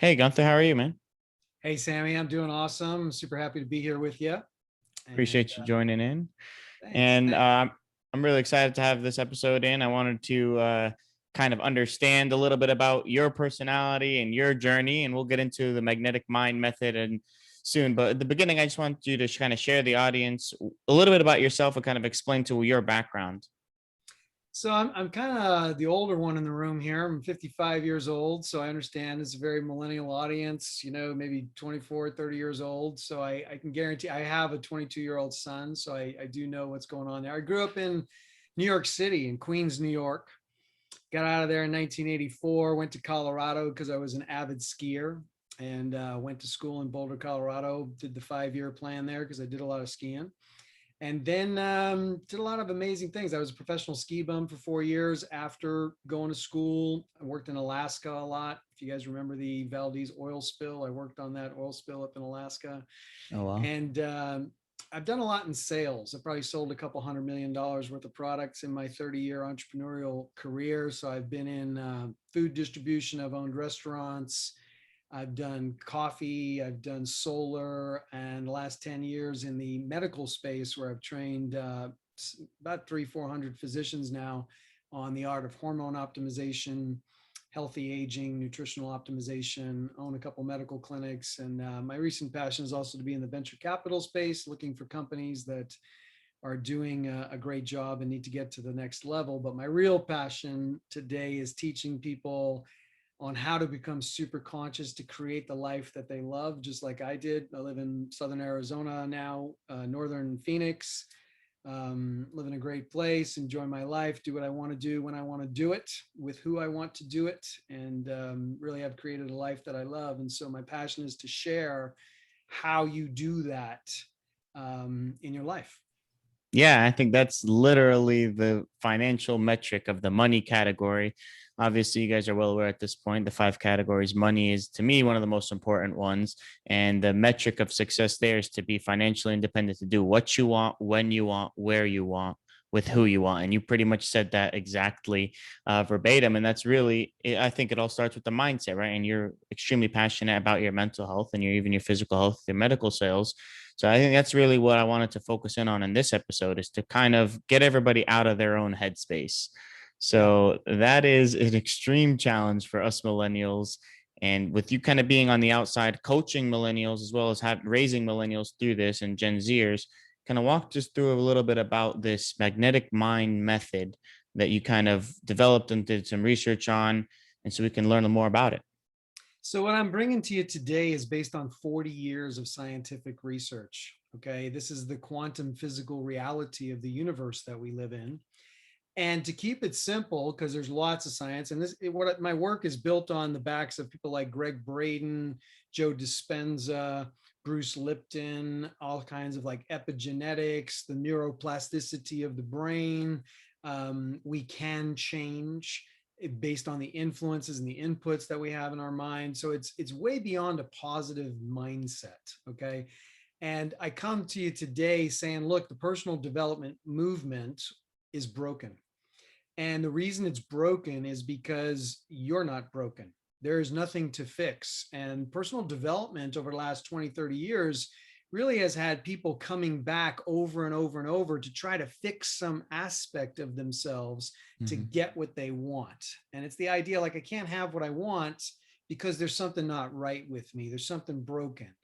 Hey Gunther, how are you, man? Hey, Sammy, I'm doing awesome. Super happy to be here with you. And Appreciate you joining in. thanks. And I'm really excited to have this episode in. I wanted to kind of understand a little bit about your personality and your journey, and we'll get into the magnetic mind method and soon. But at the beginning, I just want you to kind of share the audience a little bit about yourself and kind of explain to your background. So I'm kind of the older one in the room here. I'm 55 years old. So I understand it's a very millennial audience, maybe 24, 30 years old. So I can guarantee I have a 22-year-old son. So I do know what's going on there. I grew up in New York City, in Queens, New York. Got out of there in 1984, went to Colorado because I was an avid skier and went to school in Boulder, Colorado, did the 5-year plan there because I did a lot of skiing. And then did a lot of amazing things. I was a professional ski bum for 4 years after going to school. I worked in Alaska a lot. If you guys remember the Valdez oil spill, I worked on that oil spill up in Alaska. Oh wow. And I've done a lot in sales. I probably sold a couple $100 million worth of products in my 30-year entrepreneurial career. So I've been in food distribution. I've owned restaurants. I've done coffee, I've done solar, and the last 10 years in the medical space where I've trained about 400 physicians now on the art of hormone optimization, healthy aging, nutritional optimization, own a couple medical clinics. And my recent passion is also to be in the venture capital space, looking for companies that are doing a great job and need to get to the next level. But my real passion today is teaching people on how to become super conscious to create the life that they love, just like I did. I live in Southern Arizona now, Northern Phoenix, live in a great place, enjoy my life, do what I want to do when I want to do it, with who I want to do it, and really have created a life that I love. And so my passion is to share how you do that in your life. Yeah, I think that's literally the financial metric of the money category. Obviously, you guys are well aware at this point, the five categories. Money is, to me, one of the most important ones. And the metric of success there is to be financially independent, to do what you want, when you want, where you want, with who you want. And you pretty much said that exactly verbatim. And that's really, I think it all starts with the mindset, right? And you're extremely passionate about your mental health and even your physical health, your medical sales. So I think that's really what I wanted to focus in this episode, is to kind of get everybody out of their own headspace. Yeah. So that is an extreme challenge for us millennials. And with you kind of being on the outside coaching millennials as well as raising millennials through this and Gen Zers, kind of walk us through a little bit about this magnetic mind method that you kind of developed and did some research on, and so we can learn more about it. So, what I'm bringing to you today is based on 40 years of scientific research. Okay. This is the quantum physical reality of the universe that we live in. And to keep it simple, because there's lots of science, and what my work is built on the backs of people like Greg Braden, Joe Dispenza, Bruce Lipton, all kinds of like epigenetics, the neuroplasticity of the brain. We can change based on the influences and the inputs that we have in our mind. So it's way beyond a positive mindset. Okay. And I come to you today saying, look, the personal development movement is broken. And the reason it's broken is because you're not broken. There is nothing to fix. And personal development over the last 20, 30 years really has had people coming back over and over and over to try to fix some aspect of themselves to Mhm. get what they want. And it's the idea like, I can't have what I want because there's something not right with me, there's something broken.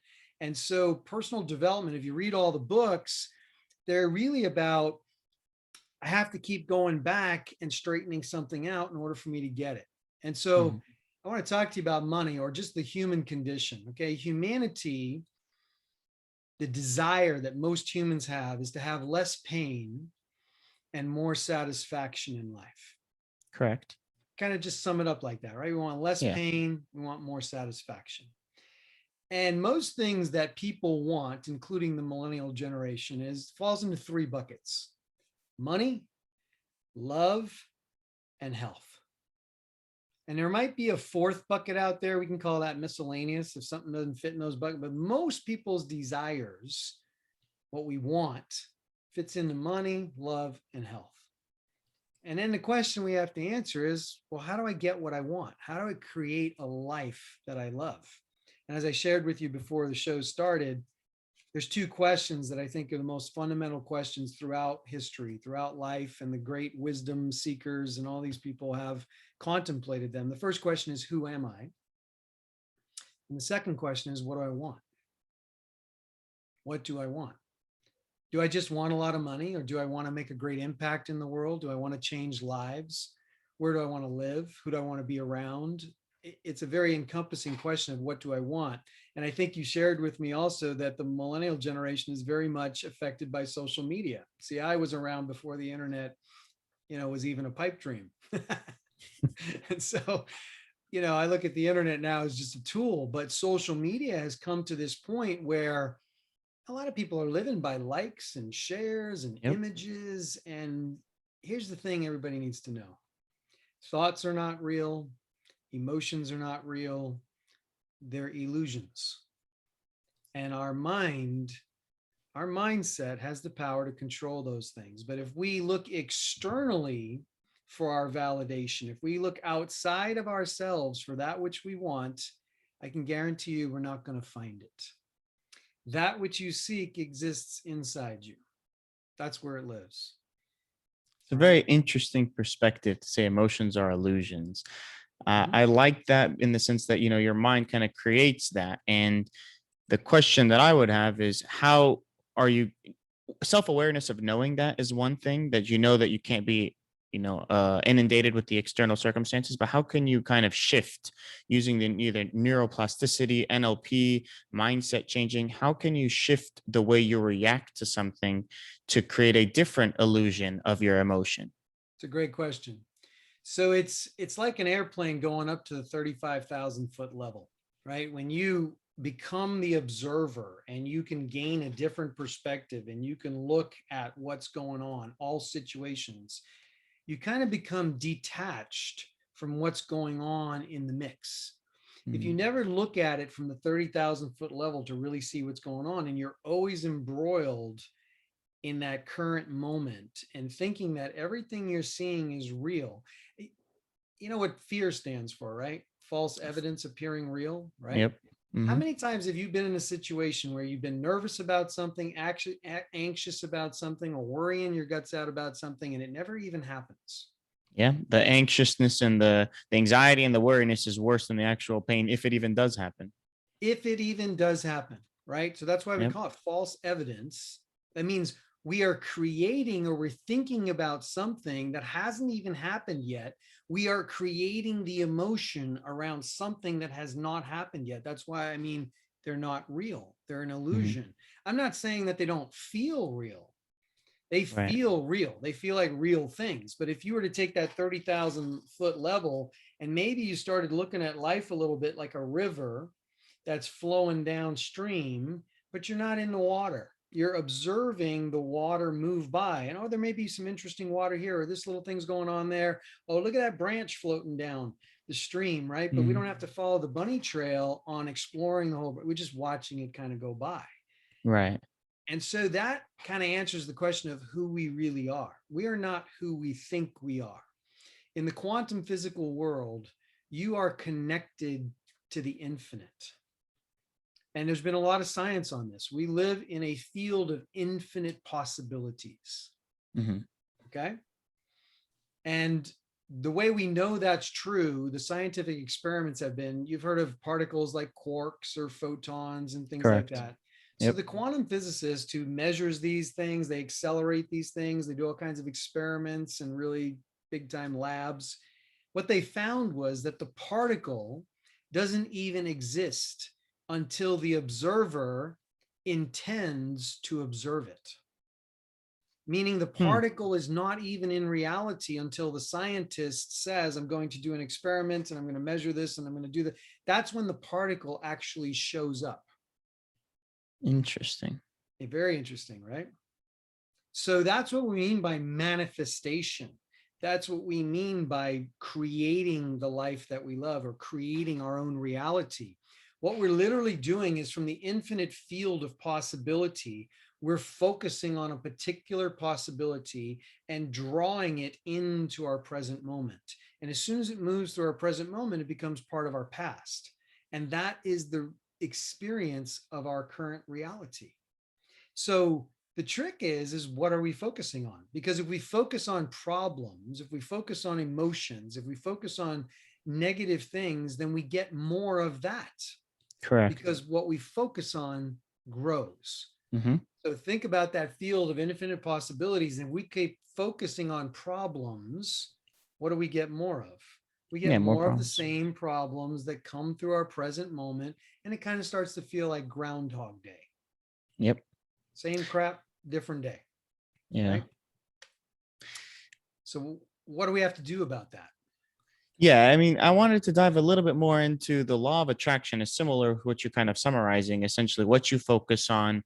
And so, personal development, if you read all the books, they're really about I have to keep going back and straightening something out in order for me to get it. And Mhm. so I want to talk to you about money or just the human condition. Okay. Humanity, the desire that most humans have is to have less pain and more satisfaction in life. Correct. Kind of just sum it up like that, right? We want less Yeah. pain, we want more satisfaction. And most things that people want, including the millennial generation, is falls into three buckets: money, love, and health. And there might be a fourth bucket out there. We can call that miscellaneous if something doesn't fit in those buckets. But most people's desires, what we want, fits into money, love, and health. And then the question we have to answer is, well, how do I get what I want? How do I create a life that I love? And as I shared with you before the show started, there's two questions that I think are the most fundamental questions throughout history, throughout life, and the great wisdom seekers and all these people have contemplated them. The first question is, who am I? And the second question is, what do I want? What do I want? Do I just want a lot of money, or do I want to make a great impact in the world? Do I want to change lives? Where do I want to live? Who do I want to be around? It's a very encompassing question of what do I want? And I think you shared with me also that the millennial generation is very much affected by social media. See, I was around before the internet, was even a pipe dream. And so, I look at the internet now as just a tool, but social media has come to this point where a lot of people are living by likes and shares and Yep. images. And here's the thing everybody needs to know: thoughts are not real, emotions are not real, they're illusions. And our mindset has the power to control those things. But if we look externally for our validation, if we look outside of ourselves for that which we want, I can guarantee you we're not going to find it. That which you seek exists inside you. That's where it lives. It's a very interesting perspective to say emotions are illusions. Mhm. I like that in the sense that, your mind kind of creates that. And the question that I would have is, how are you, self-awareness of knowing that is one thing, that that you can't be inundated with the external circumstances, but how can you kind of shift using the either neuroplasticity, NLP, mindset changing? How can you shift the way you react to something to create a different illusion of your emotion? It's a great question. So it's like an airplane going up to the 35,000-foot level, right? When you become the observer and you can gain a different perspective and you can look at what's going on, all situations, you kind of become detached from what's going on in the mix. If you Mm. never look at it from the 30,000-foot level to really see what's going on, and you're always embroiled in that current moment and thinking that everything you're seeing is real. You know what fear stands for, right? False evidence appearing real, right? Yep. How Hmm. many times have you been in a situation where you've been nervous about something, actually anxious about something, or worrying your guts out about something, and it never even happens? Yeah, the anxiousness and the anxiety and the worriness is worse than the actual pain, if it even does happen. If it even does happen, right? So that's why we Yep. call it false evidence. That means we are creating, or we're thinking about something that hasn't even happened yet. We are creating the emotion around something that has not happened yet. That's why they're not real. They're an Hmm. illusion. I'm not saying that they don't feel real. They Right. feel real. They feel like real things. But if you were to take that 30,000-foot level and maybe you started looking at life a little bit like a river that's flowing downstream, but you're not in the water. You're observing the water move by. And there may be some interesting water here, or this little thing's going on there. Oh, look at that branch floating down the stream, right? But we Mhm. don't have to follow the bunny trail on exploring the whole, we're just watching it kind of go by. Right. And so that kind of answers the question of who we really are. We are not who we think we are. In the quantum physical world, you are connected to the infinite. And there's been a lot of science on this. We live in a field of infinite possibilities. Hmm. Okay. And the way we know that's true, the scientific experiments have been, you've heard of particles like quarks or photons and things like Correct. that. So Yep. the quantum physicist who measures these things, they accelerate these things, they do all kinds of experiments and really big time labs. What they found was that the particle doesn't even exist until the observer intends to observe it. Meaning the Hmm. particle is not even in reality until the scientist says, I'm going to do an experiment and I'm going to measure this and I'm going to do that. That's when the particle actually shows up. Interesting. Very interesting, right? So that's what we mean by manifestation. That's what we mean by creating the life that we love, or creating our own reality. What we're literally doing is, from the infinite field of possibility, we're focusing on a particular possibility and drawing it into our present moment. And as soon as it moves through our present moment, it becomes part of our past. And that is the experience of our current reality. So the trick is what are we focusing on? Because if we focus on problems, if we focus on emotions, if we focus on negative things, then we get more of that, Correct. because what we focus on grows. Mm-hmm. So think about that field of infinite possibilities. And we keep focusing on problems. What do we get more of? We get Yeah, more more of the problems. same problems that come through our present moment. And it kind of starts to feel like Groundhog Day. Yep. Same crap, different day. Yeah. Right. So what do we have to do about that? Yeah, I mean, I wanted to dive a little bit more into the law of attraction is similar to what you're kind of summarizing. Essentially, what you focus on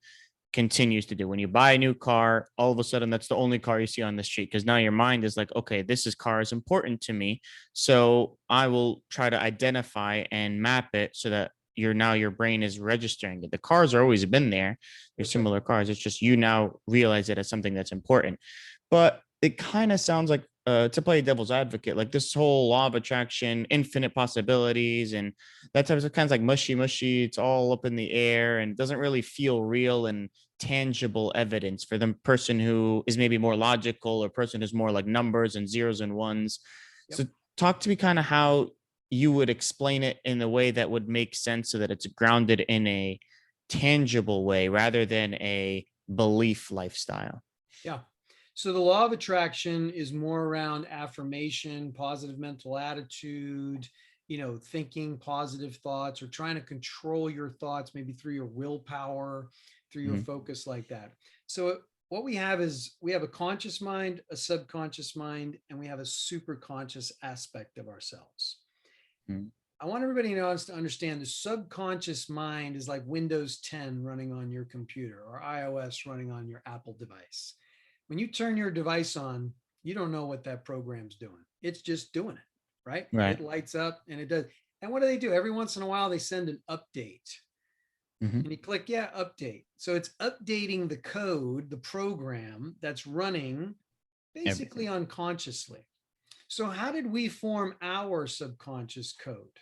continues to do. When you buy a new car, all of a sudden that's the only car you see on the street because now your mind is like, okay, car is important to me. So I will try to identify and map it so that your brain is registering it. The cars are always been there. They're That's right. similar cars. It's just you now realize it as something that's important. But it kind of sounds like to play devil's advocate, like this whole law of attraction, infinite possibilities, and that type of kind of like mushy. It's all up in the air and doesn't really feel real and tangible evidence for the person who is maybe more logical or person who's more like numbers and zeros and ones. Yep. So talk to me kind of how you would explain it in a way that would make sense so that it's grounded in a tangible way rather than a belief lifestyle. Yeah. So the law of attraction is more around affirmation, positive mental attitude, thinking positive thoughts or trying to control your thoughts, maybe through your willpower, through your Mm-hmm. focus like that. So what we have is we have a conscious mind, a subconscious mind, and we have a super conscious aspect of ourselves. Mm-hmm. I want everybody to understand the subconscious mind is like Windows 10 running on your computer or iOS running on your Apple device. When you turn your device on, you don't know what that program's doing. It's just doing it, right? Right. It lights up and it does. And what do? Every once in a while, they send an update Mm-hmm. and you click, yeah, update. So it's updating the code, the program that's running basically Everything. unconsciously. So, how did we form our subconscious code?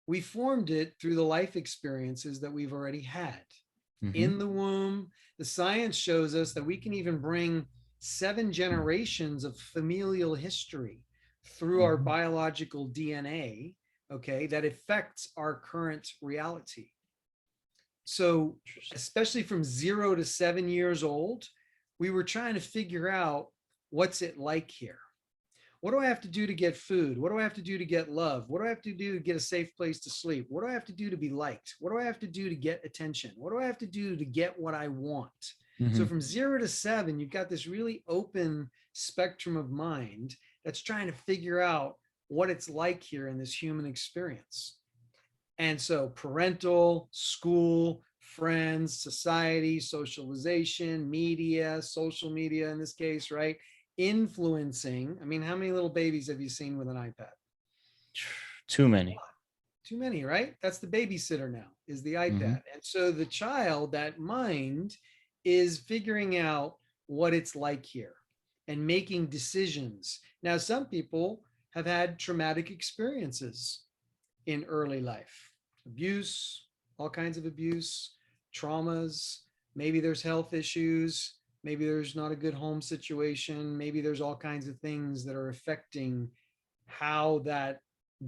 We formed it through the life experiences that we've already had Mm-hmm. in the womb. The science shows us that we can even bring 7 generations of familial history through our Mm-hmm. biological DNA, okay, that affects our current reality. So, especially from 0 to 7 years old, we were trying to figure out what's it like here. What do I have to do to get food? What do I have to do to get love? What do I have to do to get a safe place to sleep? What do I have to do to be liked? What do I have to do to get attention? What do I have to do to get what I want? Mm-hmm. So from 0 to 7, you've got this really open spectrum of mind that's trying to figure out what it's like here in this human experience. And so parental, school, friends, society, socialization, media, social media in this case, right? Influencing. I mean, how many little babies have you seen with an iPad? Too many. Too many, right? That's the babysitter now, is the Mm-hmm. iPad. And so the child, that mind, is figuring out what it's like here and making decisions. Now, some people have had traumatic experiences in early life, abuse, all kinds of abuse, traumas. Maybe there's health issues. Maybe there's not a good home situation. Maybe there's all kinds of things that are affecting how that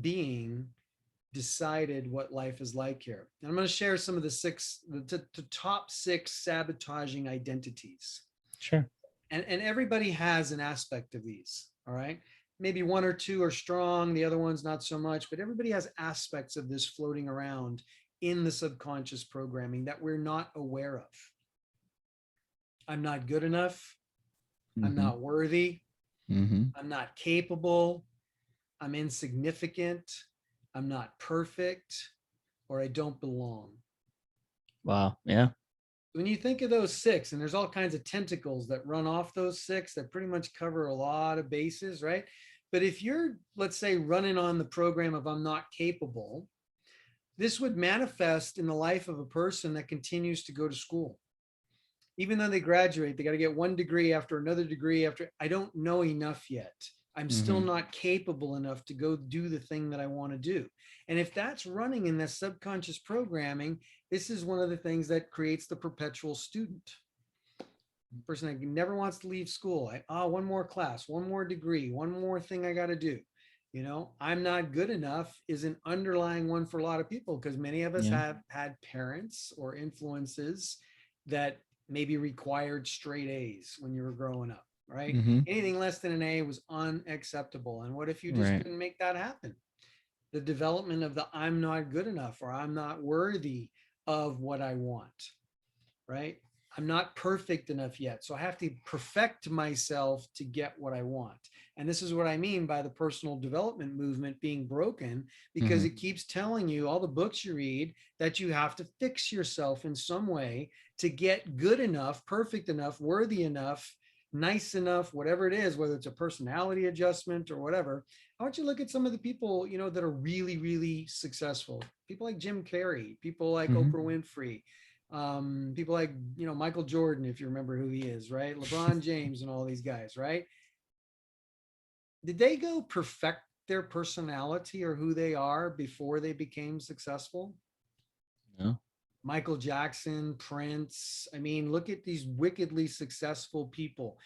being decided what life is like here. And I'm going to share some of the top 6 sabotaging identities. Sure. And everybody has an aspect of these. All right. Maybe 1 or 2 are strong, the other one's not so much, but everybody has aspects of this floating around in the subconscious programming that we're not aware of. I'm not good enough. I'm Mm-hmm. not worthy. Mm-hmm. I'm not capable. I'm insignificant. I'm not perfect, or I don't belong. Wow. Yeah. When you think of those 6, and there's all kinds of tentacles that run off those 6 that pretty much cover a lot of bases, right? But if you're, let's say, running on the program of I'm not capable, this would manifest in the life of a person that continues to go to school, Even though they graduate, they got to get one degree after another degree after. I don't know enough yet. I'm still Hmm. not capable enough to go do the thing that I want to do. And if that's running in this subconscious programming, this is one of the things that creates the perpetual student. Person that never wants to leave school. One more class, one more degree, one more thing I got to do. I'm not good enough is an underlying one for a lot of people, because many of us Yeah. have had parents or influences that maybe required straight A's when you were growing up, right? Hmm. Anything less than an A was unacceptable. And what if you just Right. couldn't make that happen? The development of the I'm not good enough, or I'm not worthy of what I want, right? I'm not perfect enough yet. So I have to perfect myself to get what I want. And this is what I mean by the personal development movement being broken, because Hmm. it keeps telling you, all the books you read, that you have to fix yourself in some way to get good enough, perfect enough, worthy enough, nice enough, whatever it is, whether it's a personality adjustment or whatever. I want you to look at some of the people, that are really, really successful. People like Jim Carrey, people like Oprah Hmm. Winfrey, people like Michael Jordan, if you remember who he is, right? LeBron James and all these guys, right? Did they go perfect their personality or who they are before they became successful? No. Michael Jackson, Prince. I mean, look at these wickedly successful people.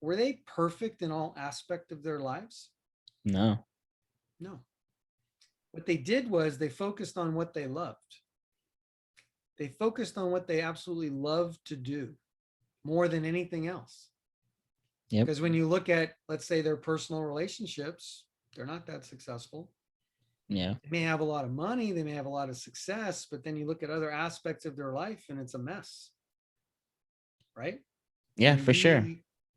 Were they perfect in all aspect of their lives? No. No. What they did was they focused on what they loved. They focused on what they absolutely loved to do more than anything else. Yep. Because when you look at, let's say, their personal relationships, they're not that successful. Yeah. They may have a lot of money, they may have a lot of success, but then you look at other aspects of their life and it's a mess, right? I Yeah, mean, for sure.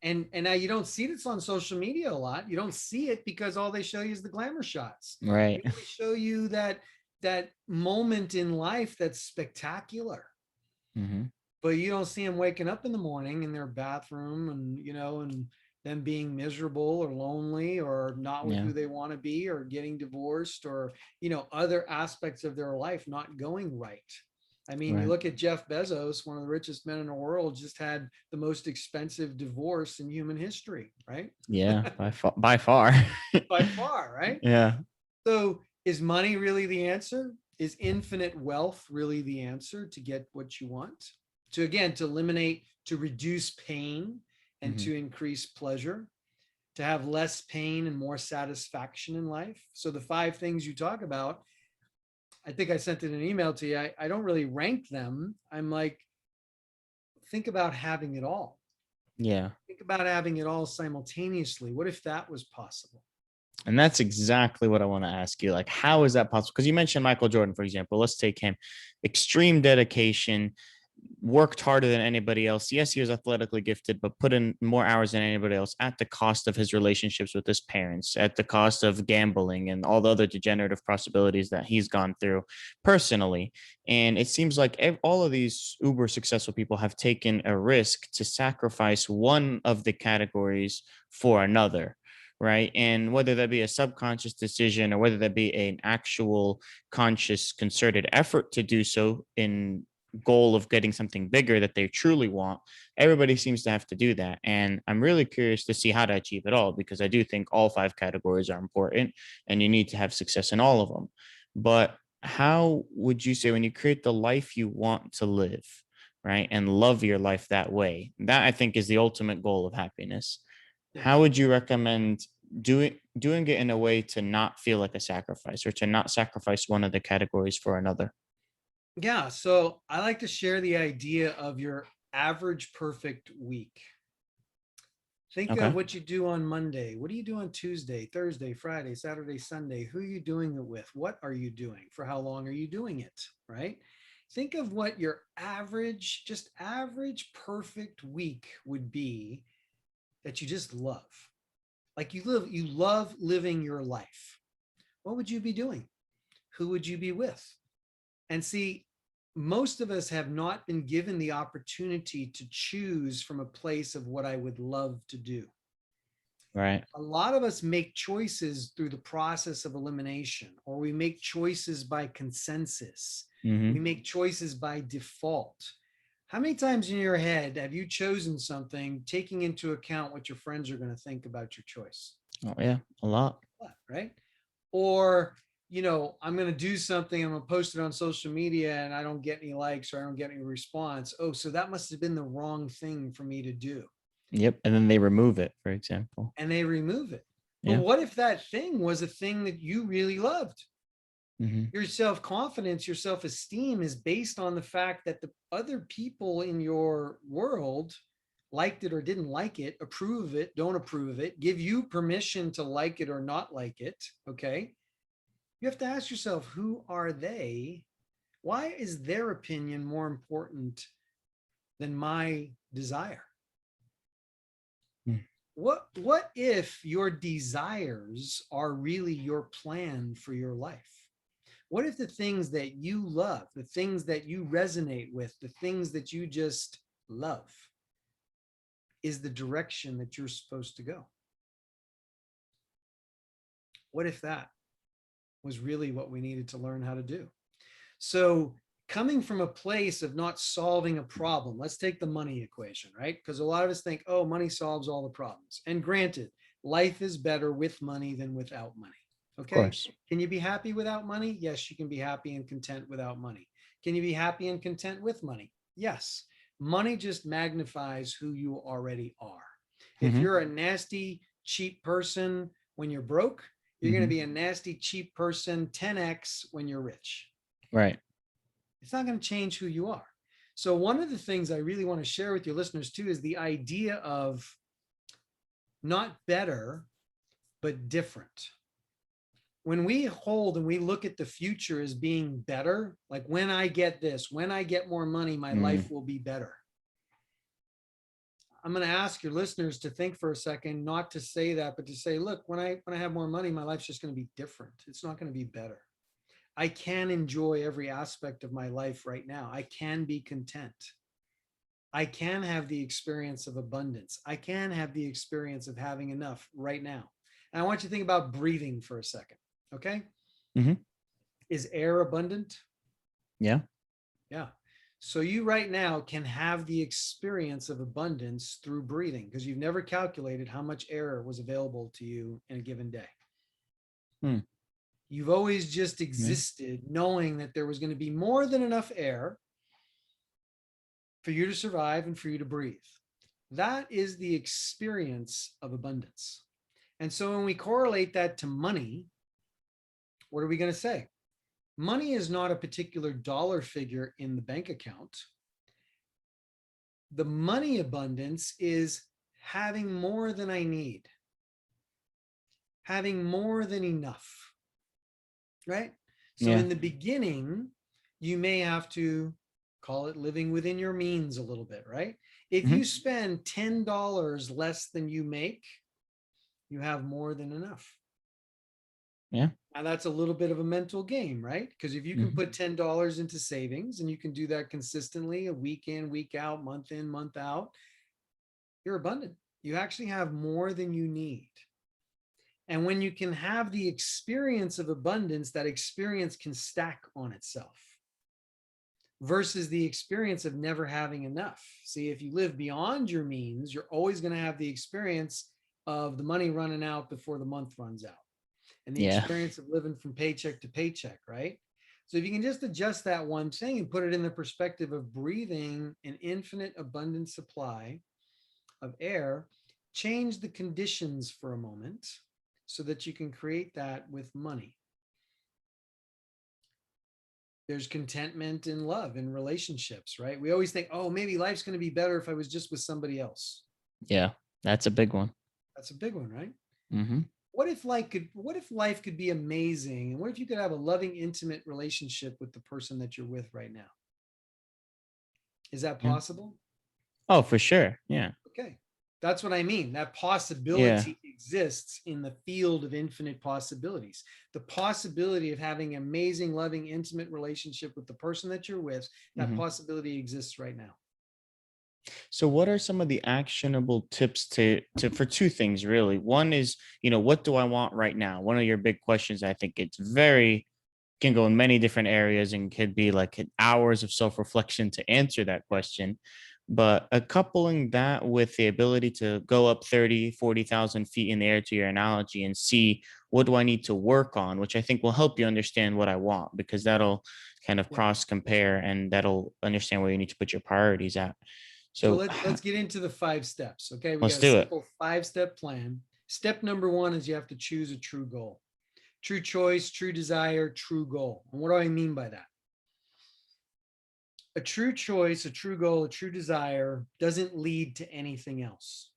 and now you don't see this on social media a lot. You don't see it because all they show you is the glamour shots. Right. They only show you that moment in life that's spectacular, Hmm. but you don't see them waking up in the morning in their bathroom and them being miserable or lonely or not with Yeah. who they want to be or getting divorced or other aspects of their life not going right. I mean, you Right. look at Jeff Bezos, one of the richest men in the world, just had the most expensive divorce in human history, right? Yeah. By far. By far, right? Yeah. So is money really the answer? Is infinite wealth really the answer to get what you want? To, again, to eliminate, to reduce pain and Hmm. to increase pleasure, to have less pain and more satisfaction in life. So the 5 things you talk about, I think I sent it in an email to you. I don't really rank them. I'm like, think about having it all. Yeah. Think about having it all simultaneously. What if that was possible? And that's exactly what I want to ask you. Like, how is that possible? Because you mentioned Michael Jordan, for example. Let's take him. Extreme dedication, worked harder than anybody else. Yes, he was athletically gifted, but put in more hours than anybody else at the cost of his relationships with his parents, at the cost of gambling and all the other degenerative possibilities that he's gone through personally. And it seems like all of these uber successful people have taken a risk to sacrifice one of the categories for another. Right. And whether that be a subconscious decision or whether that be an actual conscious, concerted effort to do so in goal of getting something bigger that they truly want, everybody seems to have to do that. And I'm really curious to see how to achieve it all, because I do think all 5 categories are important and you need to have success in all of them. But how would you say, when you create the life you want to live, right, and love your life that way, that I think is the ultimate goal of happiness, Yeah. how would you recommend doing it in a way to not feel like a sacrifice, or to not sacrifice one of the categories for another? Yeah. So I like to share the idea of your average perfect week. Think of Okay. what you do on Monday. What do you do on Tuesday, Thursday, Friday, Saturday, Sunday? Who are you doing it with? What are you doing? For how long are you doing it? Right? Think of what your average, just average perfect week would be that you just love. Like you love living your life. What would you be doing? Who would you be with? And see, most of us have not been given the opportunity to choose from a place of what I would love to do. Right. A lot of us make choices through the process of elimination, or we make choices by consensus. We Hmm. make choices by default. How many times in your head have you chosen something taking into account what your friends are going to think about your choice? Oh yeah, a lot. What, right? Or, I'm going to do something, I'm going to post it on social media and I don't get any likes or I don't get any response. Oh, so that must have been the wrong thing for me to do. Yep. And then they remove it, for example. And they remove it. But Yeah. what if that thing was a thing that you really loved? Hmm. Your self confidence, your self esteem is based on the fact that the other people in your world liked it or didn't like it, approve of it, don't approve of it, give you permission to like it or not like it. Okay. You have to ask yourself, who are they? Why is their opinion more important than my desire? What if your desires are really your plan for your life? What if the things that you love, the things that you resonate with, the things that you just love is the direction that you're supposed to go? What if that was really what we needed to learn how to do? So, coming from a place of not solving a problem, let's take the money equation, right? Because a lot of us think, oh, money solves all the problems. And granted, life is better with money than without money. Of Okay. course. Can you be happy without money? Yes, you can be happy and content without money. Can you be happy and content with money? Yes. Money just magnifies who you already are. If Hmm. you're a nasty, cheap person when you're broke, you're going to Hmm. be a nasty, cheap person 10x when you're rich. Right. It's not going to change who you are. So, one of the things I really want to share with your listeners too is the idea of not better, but different. When we hold and we look at the future as being better, like when I get this, when I get more money, my life Mm. will be better. I'm going to ask your listeners to think for a second, not to say that, but to say, look, when I have more money, my life's just going to be different. It's not going to be better. I can enjoy every aspect of my life right now. I can be content. I can have the experience of abundance. I can have the experience of having enough right now. And I want you to think about breathing for a second. Okay. Hmm. Is air abundant? Yeah. Yeah. So you right now can have the experience of abundance through breathing because you've never calculated how much air was available to you in a given day. Mm. You've always just Yeah. existed knowing that there was going to be more than enough air for you to survive and for you to breathe. That is the experience of abundance. And so when we correlate that to money, what are we going to say? Money is not a particular dollar figure in the bank account. The money abundance is having more than I need, having more than enough, right? So Yeah. in the beginning, you may have to call it living within your means a little bit, right? If Hmm. you spend $10 less than you make, you have more than enough. Yeah. Now that's a little bit of a mental game, right? Because if you can Hmm. put $10 into savings and you can do that consistently, a week in, week out, month in, month out, you're abundant. You actually have more than you need. And when you can have the experience of abundance, that experience can stack on itself versus the experience of never having enough. See, if you live beyond your means, you're always going to have the experience of the money running out before the month runs out and the Yeah. experience of living from paycheck to paycheck, right? So if you can just adjust that one thing and put it in the perspective of breathing an infinite abundant supply of air, change the conditions for a moment so that you can create that with money. There's contentment in love in relationships, right? We always think, oh, maybe life's going to be better if I was just with somebody else. Yeah. That's a big one. That's a big one, right? Hmm. What if life could be amazing? And what if you could have a loving, intimate relationship with the person that you're with right now? Is that Yeah. possible? Oh, for sure. Yeah. Okay. That's what I mean. That Yeah. possibility exists in the field of infinite possibilities. The possibility of having an amazing, loving, intimate relationship with the person that you're with, that Hmm. possibility exists right now. So what are some of the actionable tips to for two things really? One is, what do I want right now? One of your big questions, I think it's very can go in many different areas and could be like hours of self-reflection to answer that question. But coupling that with the ability to go up 30, 40,000 feet in the air to your analogy and see what do I need to work on, which I think will help you understand what I want, because that'll kind of Yeah. cross compare and that'll understand where you need to put your priorities at. So So let's get into the 5 steps. Okay. We let's got a do it. simple 5-step plan. Step number 1 is you have to choose a true goal. True choice, true desire, true goal. And what do I mean by that? A true choice, a true goal, a true desire doesn't lead to anything else.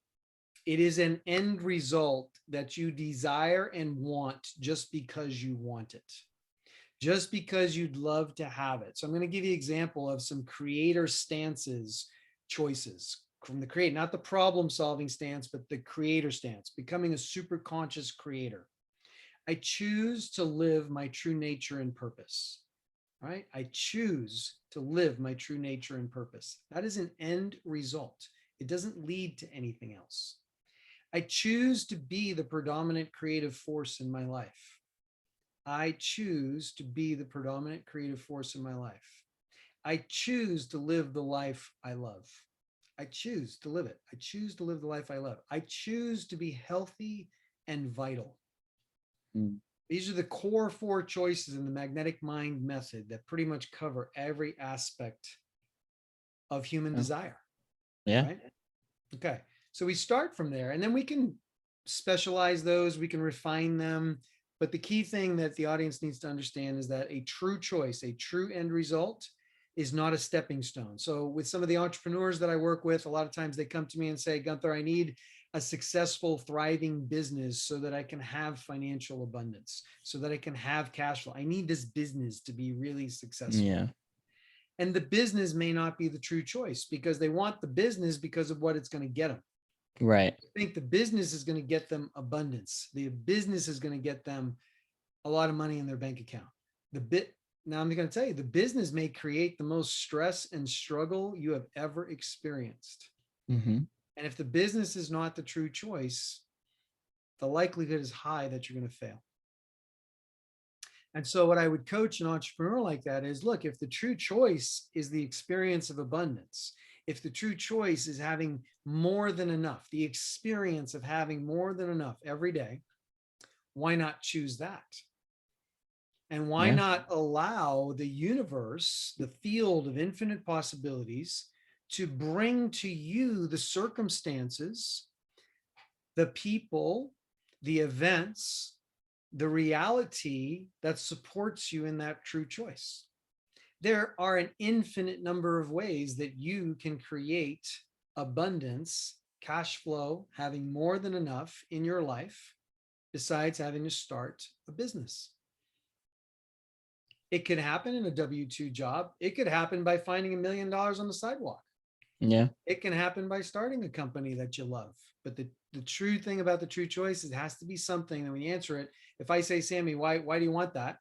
It is an end result that you desire and want just because you want it, just because you'd love to have it. So I'm going to give you an example of some creator stances, choices from the create, not the problem solving stance, but the creator stance, becoming a super conscious creator. I choose to live my true nature and purpose. Right? I choose to live my true nature and purpose. That is an end result. It doesn't lead to anything else. I choose to be the predominant creative force in my life. I choose to be the predominant creative force in my life. I choose to live the life I love. I choose to live it. I choose to live the life I love. I choose to be healthy and vital. Mm. These are the core 4 choices in the magnetic mind method that pretty much cover every aspect of human Oh, desire, yeah. right? Okay. So we start from there and then we can specialize those, we can refine them. But the key thing that the audience needs to understand is that a true choice, a true end result is not a stepping stone. So with some of the entrepreneurs that I work with, a lot of times they come to me and say, Gunther, I need a successful, thriving business so that I can have financial abundance, so that I can have cash flow. I need this business to be really successful. Yeah. And the business may not be the true choice because they want the business because of what it's going to get them. Right. I think the business is going to get them abundance. The business is going to get them a lot of money in their bank account. Now I'm going to tell you, the business may create the most stress and struggle you have ever experienced. Mm-hmm. And if the business is not the true choice, the likelihood is high that you're going to fail. And so what I would coach an entrepreneur like that is, look, if the true choice is the experience of abundance, if the true choice is having more than enough, the experience of having more than enough every day, why not choose that? And why Yeah. not allow the universe, the field of infinite possibilities, to bring to you the circumstances, the people, the events, the reality that supports you in that true choice? There are an infinite number of ways that you can create abundance, cash flow, having more than enough in your life, besides having to start a business. It could happen in a W-2 job. It could happen by finding $1 million on the sidewalk. Yeah. It can happen by starting a company that you love. But the true thing about the true choice is it has to be something that when you answer it, if I say, Sammy, why do you want that?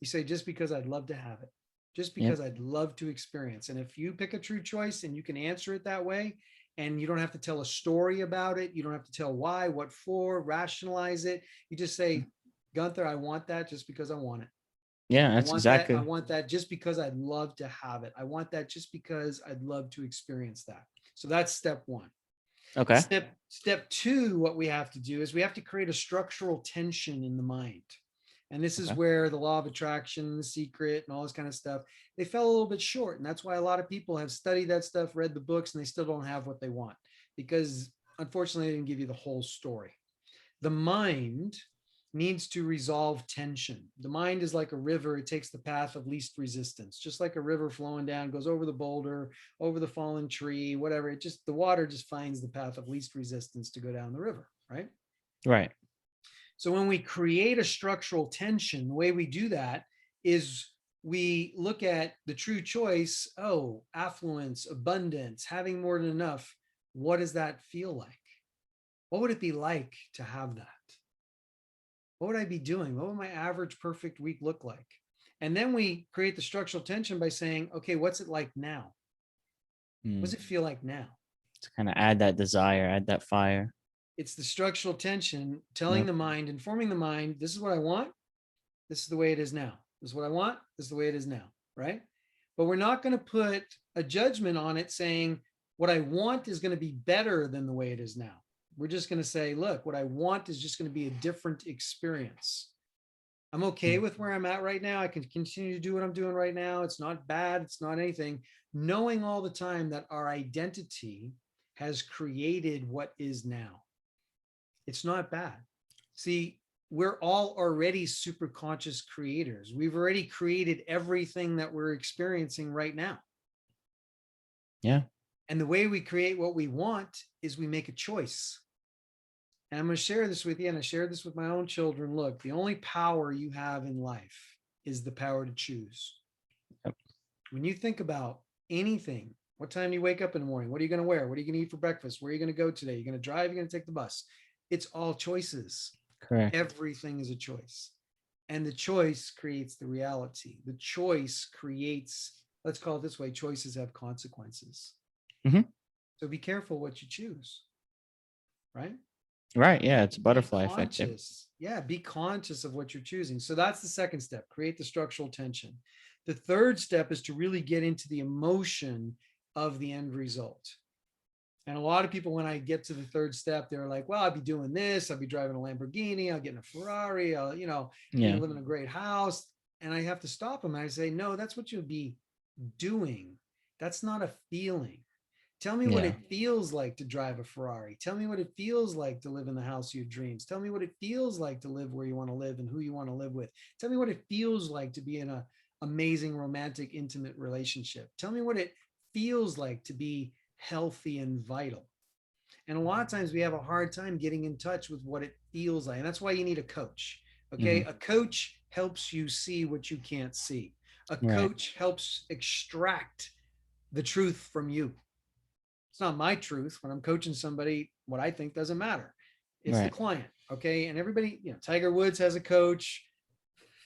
You say, just because I'd love to have it, just Yep. because I'd love to experience. And if you pick a true choice and you can answer it that way, and you don't have to tell a story about it, you don't have to tell why, what for, rationalize it. You just say, Gunther, I want that just because I want it. Yeah. I That's want that. I exactly. want that just because I'd love to have it. I want that just because I'd love to experience that. So that's step 1. Okay. Step 2, what we have to do is we have to create a structural tension in the mind. And this is Okay. where the law of attraction, the secret, and all this kind of stuff, they fell a little bit short. And that's why a lot of people have studied that stuff, read the books, and they still don't have what they want because unfortunately, they didn't give you the whole story. The mind needs to resolve tension. The mind is like a river. It takes the path of least resistance, just like a river flowing down, goes over the boulder, over the fallen tree, whatever. The water just finds the path of least resistance to go down the river, right? Right. So when we create a structural tension, the way we do that is we look at the true choice. Oh, affluence, abundance, having more than enough. What does that feel like? What would it be like to have that? What would I be doing? What would my average perfect week look like? And then we create the structural tension by saying, okay, what's it like now? What does Mm. it feel like now? To kind of add that desire, add that fire. It's the structural tension telling Yep. the mind, informing the mind, this is what I want. This is the way it is now. This is what I want. This is the way it is now, right? But we're not going to put a judgment on it saying what I want is going to be better than the way it is now. We're just going to say, look, what I want is just going to be a different experience. I'm okay with where I'm at right now. I can continue to do what I'm doing right now. It's not bad. It's not anything. Knowing all the time that our identity has created what is now. It's not bad. See, we're all already super conscious creators. We've already created everything that we're experiencing right now. Yeah. And the way we create what we want is we make a choice. And I'm going to share this with you, and I share this with my own children. Look, the only power you have in life is the power to choose. Yep. When you think about anything, what time do you wake up in the morning? What are you going to wear? What are you going to eat for breakfast? Where are you going to go today? You're going to drive, you're going to take the bus. It's all choices. Correct. Everything is a choice. And the choice creates the reality. The choice creates, let's call it this way, choices have consequences. Mm-hmm. So be careful what you choose, right? Right. Yeah. It's a butterfly effect. Yeah. Be conscious of what you're choosing. So that's the second step, create the structural tension. The third step is to really get into the emotion of the end result. And a lot of people, when I get to the third step, they're like, well, I'll be doing this. I'll be driving a Lamborghini. I'll get in a Ferrari. I'll, Yeah. live in a great house. And I have to stop them. And I say, no, that's what you'll be doing. That's not a feeling. Tell me what it feels like to drive a Ferrari. Tell me what it feels like to live in the house of your dreams. Tell me what it feels like to live where you want to live and who you want to live with. Tell me what it feels like to be in an amazing, romantic, intimate relationship. Tell me what it feels like to be healthy and vital. And a lot of times we have a hard time getting in touch with what it feels like. And that's why you need a coach. Okay. Mm-hmm. A coach helps you see what you can't see. A coach helps extract the truth from you. It's not my truth. When I'm coaching somebody, what I think doesn't matter. It's the client. Okay. And everybody, Tiger Woods has a coach.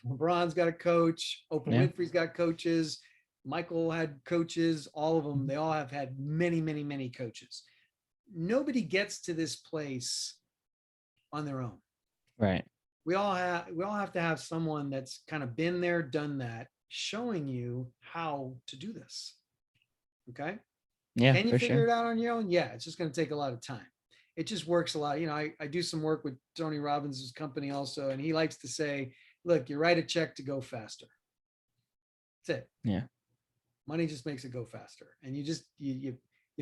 LeBron's got a coach. Oprah Winfrey's got coaches. Michael had coaches. All of them, they all have had many, many, many coaches. Nobody gets to this place on their own. Right. We all have to have someone that's kind of been there, done that, showing you how to do this. Okay. Yeah. Can you figure it out on your own? Yeah. It's just going to take a lot of time. It just works a lot. I do some work with Tony Robbins' company also, and he likes to say, look, you write a check to go faster. That's it. Yeah. Money just makes it go faster. And you just, you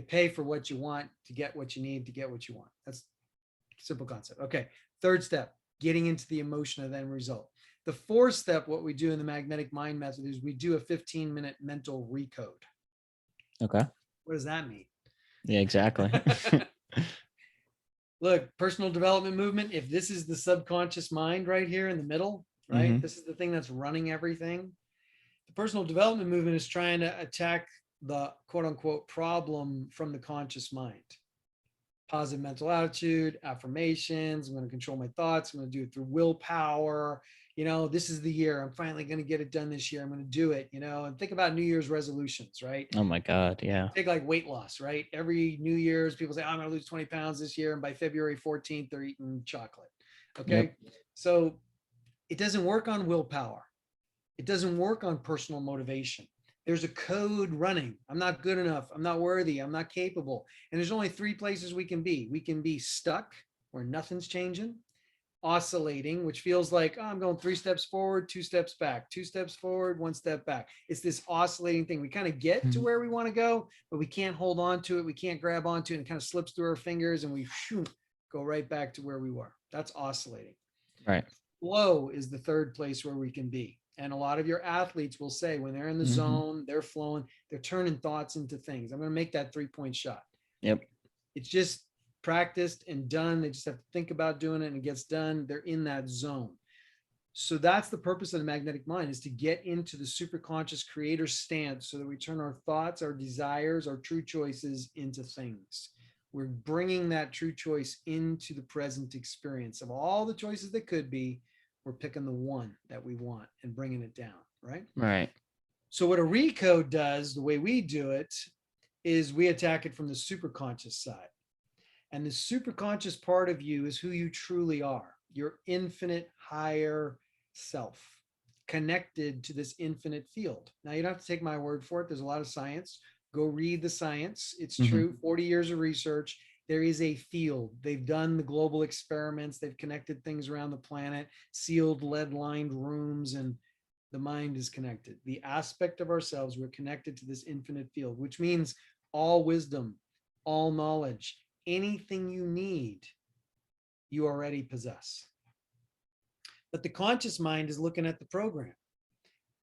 pay for what you want to get what you need to get what you want. That's a simple concept. Okay. Third step, getting into the emotion of the end result. The fourth step, what we do in the magnetic mind method is we do a 15-minute mental recode. Okay. What does that mean? Yeah, exactly. Look, personal development movement, if this is the subconscious mind right here in the middle, right? Mm-hmm. This is the thing that's running everything. The personal development movement is trying to attack the quote unquote problem from the conscious mind. Positive mental attitude, affirmations. I'm going to control my thoughts. I'm going to do it through willpower. This is the year. I'm finally going to get it done this year. I'm going to do it, and think about New Year's resolutions, right? Oh my God. Yeah. Take like weight loss, right? Every New Year's people say, I'm going to lose 20 pounds this year. And by February 14th, they're eating chocolate. Okay. Yep. So it doesn't work on willpower. It doesn't work on personal motivation. There's a code running. I'm not good enough. I'm not worthy. I'm not capable. And there's only three places we can be. We can be stuck where nothing's changing, oscillating, which feels like, I'm going 3 steps forward, 2 steps back, 2 steps forward, 1 step back. It's this oscillating thing. We kind of get to where we want to go, but we can't hold on to it. We can't grab onto it, and it kind of slips through our fingers, and we go right back to where we were. That's oscillating. Right. Flow is the third place where we can be. And a lot of your athletes will say when they're in the zone, they're flowing, they're turning thoughts into things. I'm going to make that 3-point shot. Yep. It's just practiced and done. They just have to think about doing it, and it gets done. They're in that zone. So that's the purpose of the magnetic mind, is to get into the superconscious creator stance so that we turn our thoughts, our desires, our true choices into things. We're bringing that true choice into the present experience. Of all the choices that could be, we're picking the one that we want and bringing it down, right? Right. So what a recode does, the way we do it, is we attack it from the superconscious side. And the superconscious part of you is who you truly are, your infinite higher self. connected to this infinite field. Now, you don't have to take my word for it. There's a lot of science. Go read the science. It's Hmm. true. 40 years of research. There is a field. They've done the global experiments. They've connected things around the planet, sealed lead lined rooms, and the mind is connected. The aspect of ourselves, we're connected to this infinite field, which means all wisdom, all knowledge, anything you need, you already possess. But the conscious mind is looking at the program.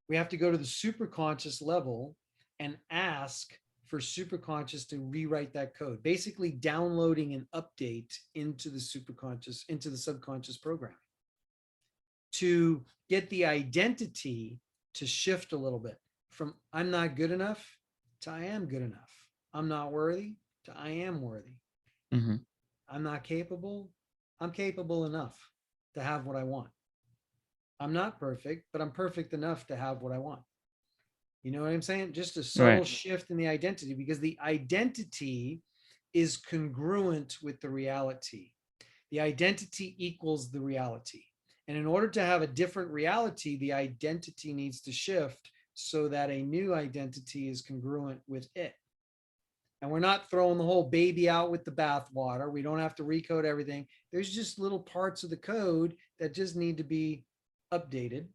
We have to go to the superconscious level and ask for superconscious to rewrite that code, basically downloading an update into the superconscious, into the subconscious program, to get the identity to shift a little bit from I'm not good enough to I am good enough. I'm not worthy to I am worthy. Hmm. I'm not capable. I'm capable enough to have what I want. I'm not perfect, but I'm perfect enough to have what I want. You know what I'm saying? Just a subtle Right. shift in the identity, because the identity is congruent with the reality. The identity equals the reality. And in order to have a different reality, the identity needs to shift so that a new identity is congruent with it. And we're not throwing the whole baby out with the bathwater. We don't have to recode everything. There's just little parts of the code that just need to be updated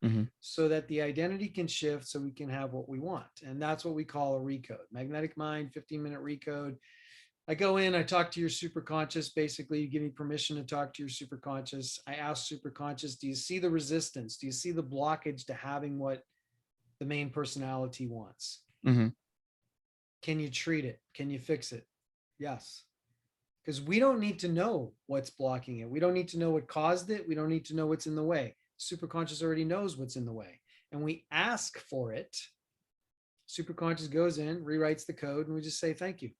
Hmm. so that the identity can shift so we can have what we want. And that's what we call a recode. Magnetic Mind, 15-minute recode. I go in, I talk to your superconscious. Basically, you give me permission to talk to your superconscious. I ask superconscious, do you see the resistance? Do you see the blockage to having what the main personality wants? Hmm. Can you treat it? Can you fix it? Yes. Because we don't need to know what's blocking it. We don't need to know what caused it. We don't need to know what's in the way. Superconscious already knows what's in the way. And we ask for it. Superconscious goes in, rewrites the code, and we just say thank you.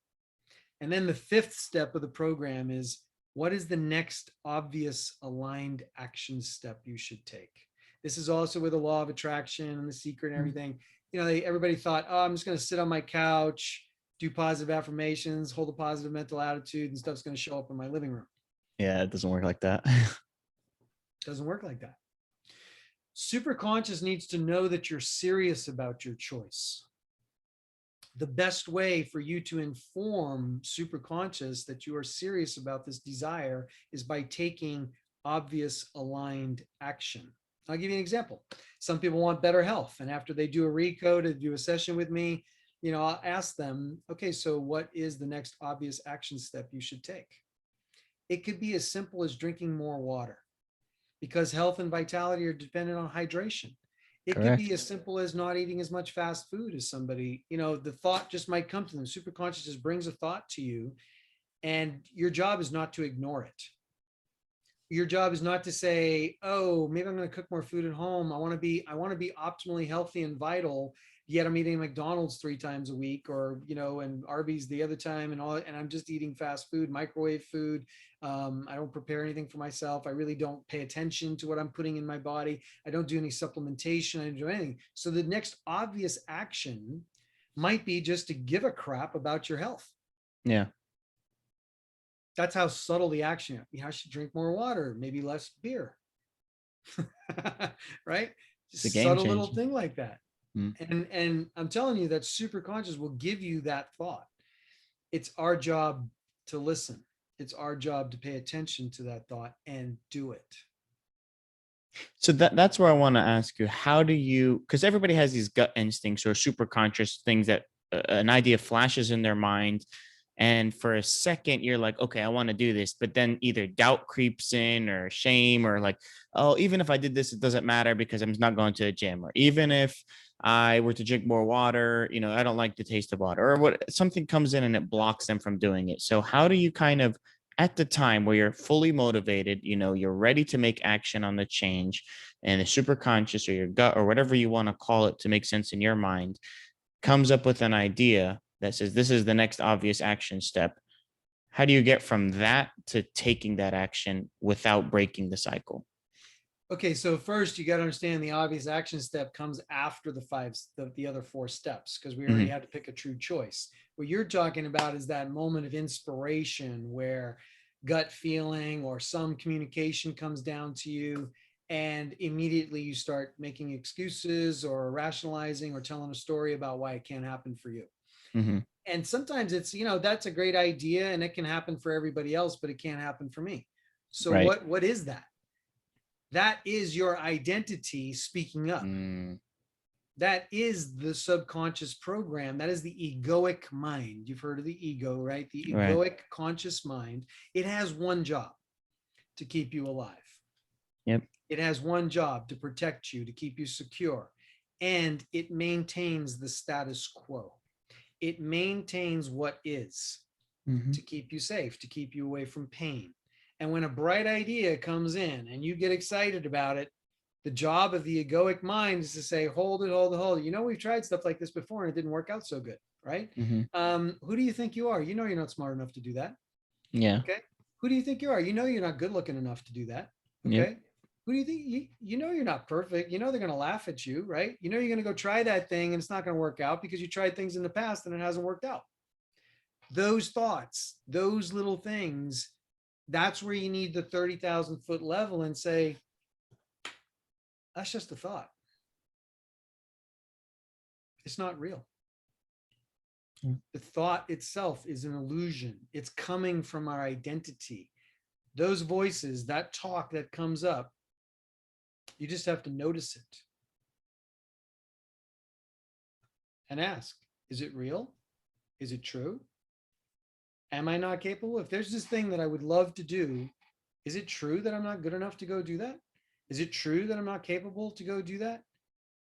And then the fifth step of the program is, what is the next obvious aligned action step you should take? This is also with the law of attraction and the secret and everything. You know, everybody thought, oh, I'm just going to sit on my couch, do positive affirmations, hold a positive mental attitude, and stuff's going to show up in my living room. Yeah, it doesn't work like that. It doesn't work like that. Superconscious needs to know that you're serious about your choice. The best way for you to inform superconscious that you are serious about this desire is by taking obvious aligned action. I'll give you an example. Some people want better health, and after they do a recode and do a session with me, you know, I'll ask them, okay, so what is the next obvious action step you should take? It could be as simple as drinking more water, because health and vitality are dependent on hydration. It could be Correct. as simple as not eating as much fast food as somebody. You know, the thought just might come to them. Superconscious just brings a thought to you, and your job is not to ignore it. Your job is not to say, oh, maybe I'm going to cook more food at home. I want to be optimally healthy and vital, yet I'm eating McDonald's 3 times a week, or, you know, and Arby's the other time, and all, and I'm just eating fast food, microwave food. I don't prepare anything for myself. I really don't pay attention to what I'm putting in my body. I don't do any supplementation. I don't do anything. So the next obvious action might be just to give a crap about your health. Yeah. That's how subtle the action is. You know, I should drink more water, maybe less beer. Right? It's a Just game subtle little changer. thing like that. Mm. And I'm telling you that superconscious will give you that thought. It's our job to listen. It's our job to pay attention to that thought and do it. So that's where I want to ask you, how do you, because everybody has these gut instincts or super conscious things that an idea flashes in their mind. And for a second, you're like, okay, I want to do this. But then either doubt creeps in or shame, or like, oh, even if I did this, it doesn't matter because I'm not going to the gym. Or even if I were to drink more water, you know, I don't like the taste of water, or what, something comes in and it blocks them from doing it. So how do you kind of, at the time where you're fully motivated, you know, you're ready to make action on the change, and the super conscious or your gut or whatever you want to call it to make sense in your mind comes up with an idea that says this is the next obvious action step, how do you get from that to taking that action without breaking the cycle? Okay, so first you got to understand the obvious action step comes after the other 4 steps, because we already Hmm. had to pick a true choice. What you're talking about is that moment of inspiration where gut feeling or some communication comes down to you, and immediately you start making excuses or rationalizing or telling a story about why it can't happen for you. Mm-hmm. And sometimes it's, that's a great idea and it can happen for everybody else, but it can't happen for me. So Right. what is that? That is your identity speaking up. Mm, That is the subconscious program. That is the egoic mind. You've heard of the ego, right? The right. egoic conscious mind. It has one job: to keep you alive. Yep. It has one job: to protect you, to keep you secure. And it maintains the status quo. It maintains what is, Mm-hmm. to keep you safe, to keep you away from pain. And when a bright idea comes in and you get excited about it, the job of the egoic mind is to say, hold it, hold it, hold it. We've tried stuff like this before and it didn't work out so good, right? Mm-hmm. Who do you think you are? You're not smart enough to do that. Yeah. Okay. Who do you think you are? You're not good looking enough to do that. Yep. Okay. Who do you think you're not perfect? They're going to laugh at you, right? You're going to go try that thing and it's not going to work out because you tried things in the past and it hasn't worked out. Those thoughts, those little things, that's where you need the 30,000-foot level and say, that's just a thought. It's not real. The thought itself is an illusion. It's coming from our identity. Those voices, that talk that comes up, you just have to notice it and ask, is it real? Is it true? Am I not capable? If there's this thing that I would love to do, is it true that I'm not good enough to go do that? Is it true that I'm not capable to go do that?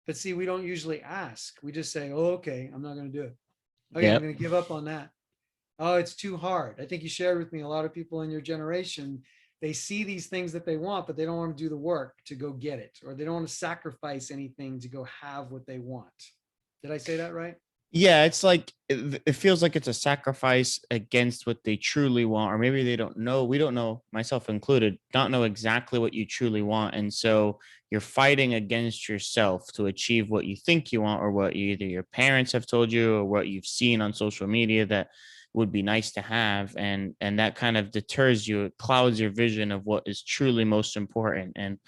But see, we don't usually ask. We just say, oh, okay, I'm not going to do it. Okay, I'm Yep. going to give up on that. Oh, it's too hard. I think you shared with me, a lot of people in your generation, they see these things that they want, but they don't want to do the work to go get it, or they don't want to sacrifice anything to go have what they want. Did I say that right? Yeah, it's like it feels like it's a sacrifice against what they truly want, or maybe they don't know. We don't know, myself included, don't know exactly what you truly want. And so you're fighting against yourself to achieve what you think you want, or what either your parents have told you, or what you've seen on social media that would be nice to have. And that kind of deters you, it clouds your vision of what is truly most important. And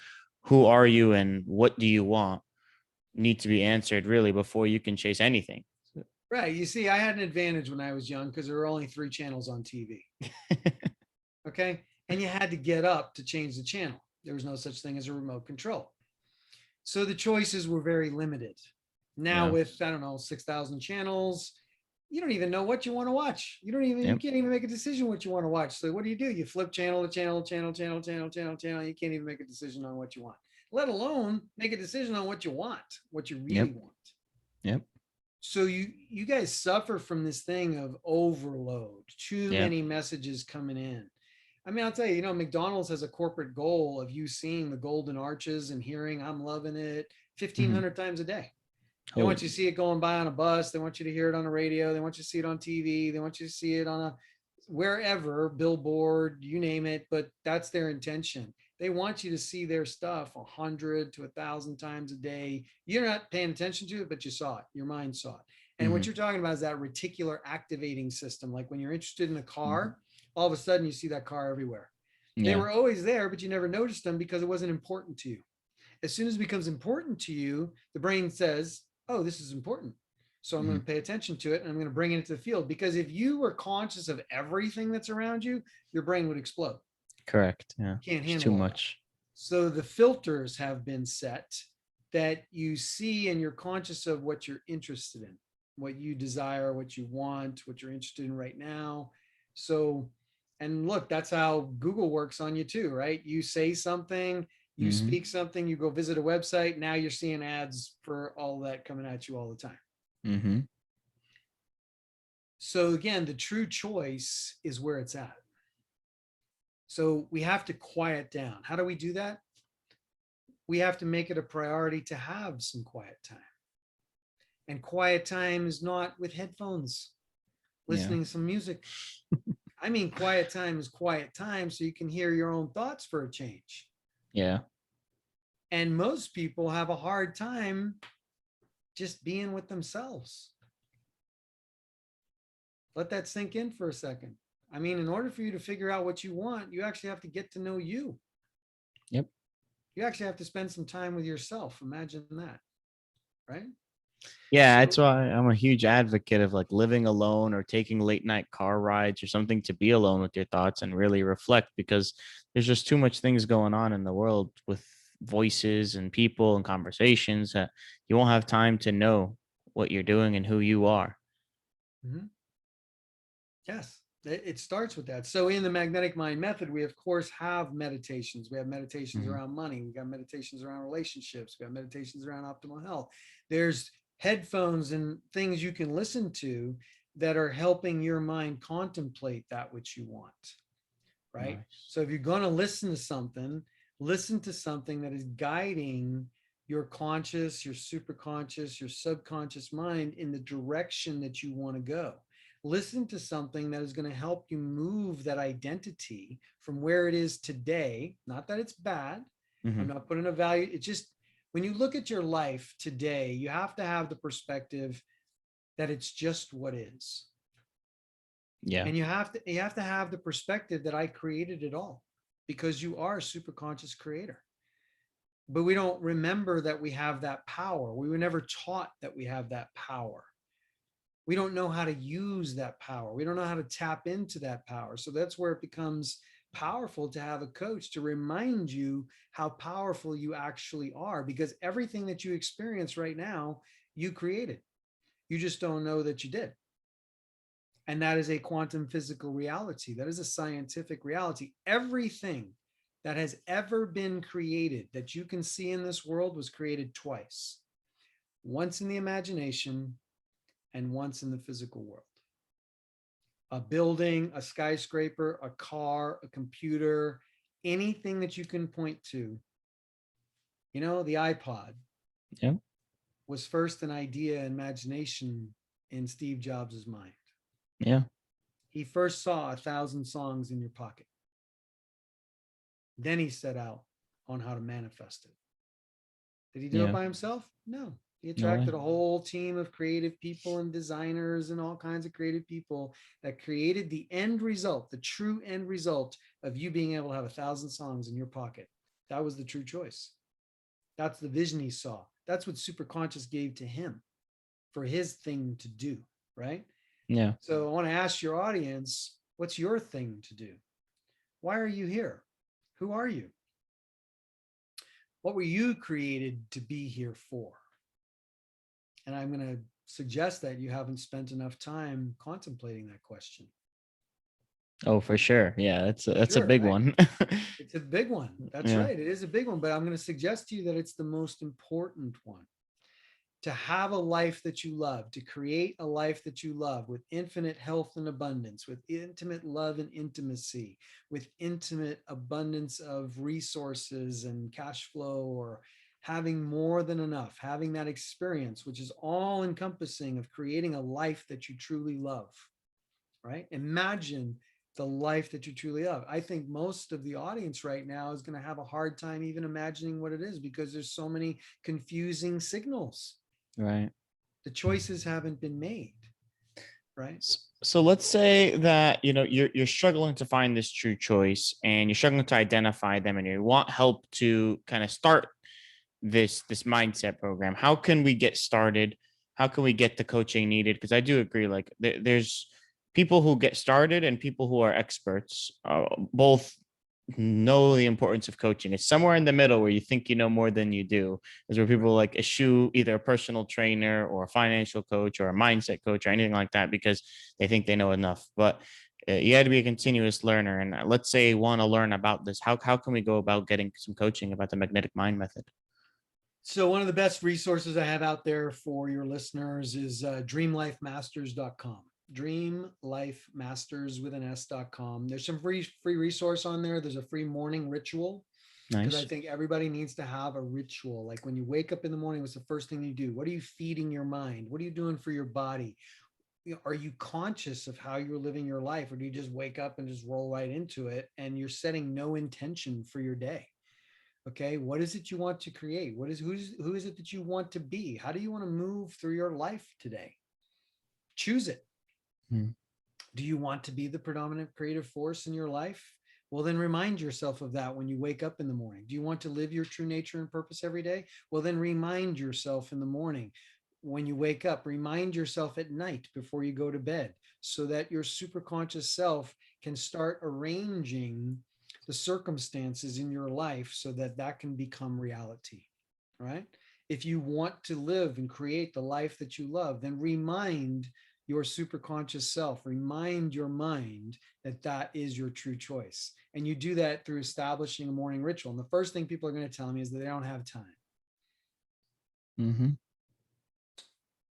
who are you and what do you want need to be answered really before you can chase anything. Right. You see, I had an advantage when I was young because there were only 3 channels on TV. Okay. And you had to get up to change the channel. There was no such thing as a remote control. So the choices were very limited. Now Yeah. with, I don't know, 6,000 channels, you don't even know what you want to watch. You Yep. can't even make a decision what you want to watch. So what do? You flip channel to channel, channel, channel, channel, channel, channel. You can't even make a decision on what you want, let alone make a decision on what you want, what you really Yep. want. Yep. So you guys suffer from this thing of overload, too Yeah. many messages coming in. I mean, I'll tell you, McDonald's has a corporate goal of you seeing the golden arches and hearing "I'm loving it" Mhm. 1,500 times a day. They Oh, want you to see it going by on a bus. They want you to hear it on the radio. They want you to see it on TV. They want you to see it on a wherever, billboard, you name it. But that's their intention. They want you to see their stuff 100 to 1,000 times a day. You're not paying attention to it, but you saw it. Your mind saw it. And what mhm. you're talking about is that reticular activating system. Like when you're interested in a Mhm. car, all of a sudden you see that car everywhere. They Yeah. were always there, but you never noticed them because it wasn't important to you. As soon as it becomes important to you, the brain says, oh, this is important. So I'm going Mhm. to pay attention to it and I'm going to bring it into the field. Because if you were conscious of everything that's around you, your brain would explode. Correct. Yeah. You can't It's too handle all that. much. So the filters have been set that you see and you're conscious of what you're interested in, what you desire, what you want, what you're interested in right now. So, and look, that's how Google works on you too, right? You say something, you Mhm. speak something, you go visit a website. Now you're seeing ads for all that coming at you all the time. Mhm. So again, the true choice is where it's at. So we have to quiet down. How do we do that? We have to make it a priority to have some quiet time. And quiet time is not with headphones, Yeah. listening to some music. I mean, quiet time is quiet time so you can hear your own thoughts for a change. Yeah. And most people have a hard time just being with themselves. Let that sink in for a second. I mean, in order for you to figure out what you want, you actually have to get to know you. Yep. You actually have to spend some time with yourself. Imagine that, right? Yeah, So, that's why I'm a huge advocate of like living alone or taking late night car rides or something to be alone with your thoughts and really reflect, because there's just too much things going on in the world with voices and people and conversations that you won't have time to know what you're doing and who you are. mhm, yes, it starts with that. So in the magnetic mind method, we of course have meditations. We have meditations Mhm. around money. We got meditations around relationships. We got meditations around optimal health. There's headphones and things you can listen to that are helping your mind contemplate that which you want, right? Nice. So if you're going to listen to something that is guiding your conscious, your superconscious, your subconscious mind in the direction that you want to go. Listen to something that is going to help you move that identity from where it is today. Not that it's bad. I'm Hmm. not putting a value. It's just when you look at your life today, you have to have the perspective that it's just what is. Yeah. And you have to have the perspective that I created it all, because you are a super conscious creator. But we don't remember that we have that power. We were never taught that we have that power. We don't know how to use that power. We don't know how to tap into that power. So that's where it becomes powerful to have a coach to remind you how powerful you actually are, because everything that you experience right now, you created. You just don't know that you did. And that is a quantum physical reality. That is a scientific reality. Everything that has ever been created that you can see in this world was created twice, once in the imagination and once in the physical world. A building, a skyscraper, a car, a computer, anything that you can point to. The iPod Yeah. was first an idea, imagination in Steve Jobs' mind. Yeah. He first saw 1,000 songs in your pocket. Then he set out on how to manifest it. Did he do it Yeah. by himself? No. He No way. attracted a whole team of creative people and designers and all kinds of creative people that created the end result, the true end result of you being able to have 1,000 songs in your pocket. That was the true choice. That's the vision he saw. That's what Superconscious gave to him for his thing to do, right? Yeah. So I want to ask your audience, what's your thing to do? Why are you here? Who are you? What were you created to be here for? And I'm going to suggest that you haven't spent enough time contemplating that question. Oh, for sure. Yeah, For that's a sure, big right? one. It's a big one. That's Yeah. right. It is a big one, but I'm going to suggest to you that it's the most important one. To have a life that you love, to create a life that you love with infinite health and abundance, with intimate love and intimacy, with intimate abundance of resources and cash flow, or having more than enough, having that experience, which is all encompassing of creating a life that you truly love, right? Imagine the life that you truly love. I think most of the audience right now is going to have a hard time even imagining what it is, because there's so many confusing signals. Right. The choices haven't been made, right? So let's say that you're struggling to find this true choice and you're struggling to identify them and you want help to kind of start this mindset program. How can we get started? How can we get the coaching needed? Because I do agree, like there's people who get started and people who are experts. Both know the importance of coaching. It's somewhere in the middle where you think you know more than you do. Is where Right. people like eschew either a personal trainer or a financial coach or a mindset coach or anything like that because they think they know enough. But you got to be a continuous learner. And let's say you want to learn about this. How can we go about getting some coaching about the magnetic mind method? So one of the best resources I have out there for your listeners is dreamlifemasters.com. Dreamlifemasters with an S.com. There's some free resource on there. There's a free morning ritual, because I Nice. think everybody needs to have a ritual. Like when you wake up in the morning, what's the first thing you do? What are you feeding your mind? What are you doing for your body? Are you conscious of how you're living your life, or do you just wake up and just roll right into it and you're setting no intention for your day? Okay, what is it you want to create? Who is it that you want to be? How do you want to move through your life today? Choose it. Mm. Do you want to be the predominant creative force in your life? Well, then remind yourself of that when you wake up in the morning. Do you want to live your true nature and purpose every day? Well, then remind yourself in the morning when you wake up. Remind yourself at night before you go to bed, so that your superconscious self can start arranging the circumstances in your life so that that can become reality, right? If you want to live and create the life that you love, then remind your superconscious self, remind your mind that that is your true choice. And you do that through establishing a morning ritual. And the first thing people are going to tell me is that they don't have time. Mm-hmm.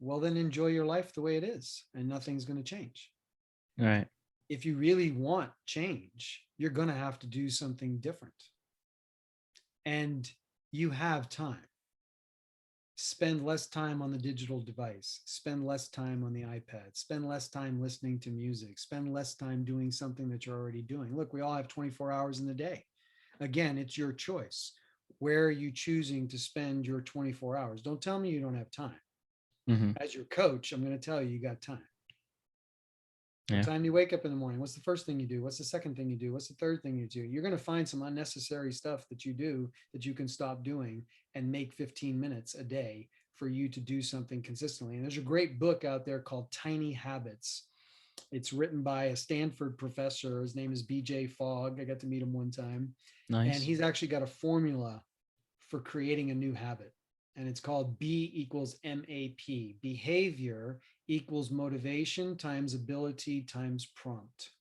Well, then enjoy your life the way it is, and nothing's going to change. Right. If you really want change, you're going to have to do something different. And you have time. Spend less time on the digital device, spend less time on the iPad, spend less time listening to music, spend less time doing something that you're already doing. Look, we all have 24 hours in the day. Again, it's your choice. Where are you choosing to spend your 24 hours? Don't tell me you don't have time. Mm-hmm. As your coach, I'm going to tell you, you got time. What Yeah. time do you wake up in the morning? What's the first thing you do? What's the second thing you do? What's the third thing you do? You're going to find some unnecessary stuff that you do that you can stop doing and make 15 minutes a day for you to do something consistently. And there's a great book out there called Tiny Habits. It's written by a Stanford professor. His name is BJ Fogg. I got to meet him one time. And Nice. he's actually got a formula for creating a new habit. And it's called B equals MAP. Behavior equals motivation times ability times prompt.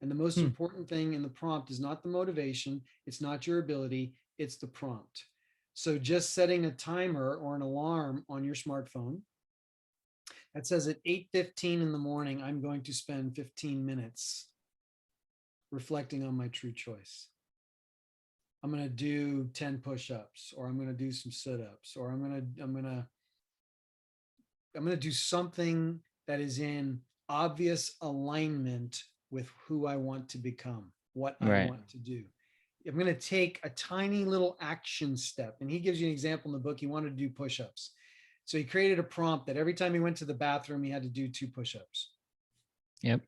And the most Hmm. important thing in the prompt is not the motivation, it's not your ability, it's the prompt. So just setting a timer or an alarm on your smartphone that says at 8:15 in the morning, I'm going to spend 15 minutes reflecting on my true choice. I'm going to do 10 push-ups, or I'm going to do some sit-ups, or I'm going to do something that is in obvious alignment with who I want to become, what I Right. want to do. I'm going to take a tiny little action step. And he gives you an example in the book. He wanted to do push-ups. So he created a prompt that every time he went to the bathroom, he had to do 2 push-ups. Yep.